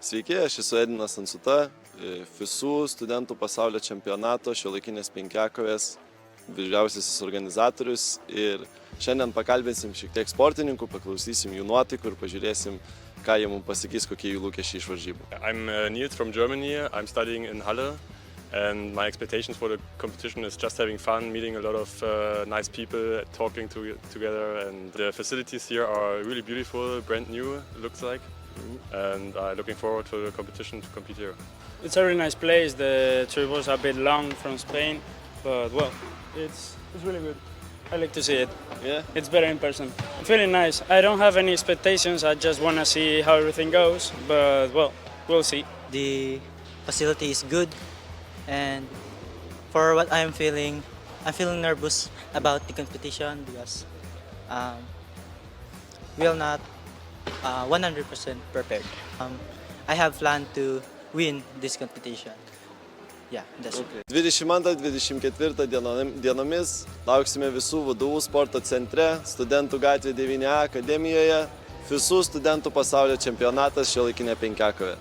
Sveiki, aš esu Edvinas Ansuta, FISU studentų pasaulio čempionato šiuolaikinės penkiakovės vyriausiasis organizatorius ir šiandien pakalbėsim šiek tiek sportininkų, paklausysim jų nuotaikų ir pažiūrėsim, ką jie mums pasakys, kokie jų lūkesčiai iš varžybų. I'm Nils from Germany. I'm studying in Halle and my expectations for the competition is just having fun, meeting a lot of nice people, talking together, and the facilities here are really beautiful, brand new it looks like. And I'm looking forward to the competition to compete here. It's a really nice place. The trip was a bit long from Spain, but well, it's really good. I like to see it. Yeah? It's better in person. I'm feeling nice. I don't have any expectations. I just want to see how everything goes, but well, we'll see. The facility is good, and for what I'm feeling nervous about the competition because we are not 100% prepared. I have planned to win this competition. Yeah, that's it. 22-24 dienomis lauksime visų VDU sporto centre, Studentų gatvė 9A akademijoje, FISU studentų pasaulio čempionatas šiuolaikinė penkiakovė.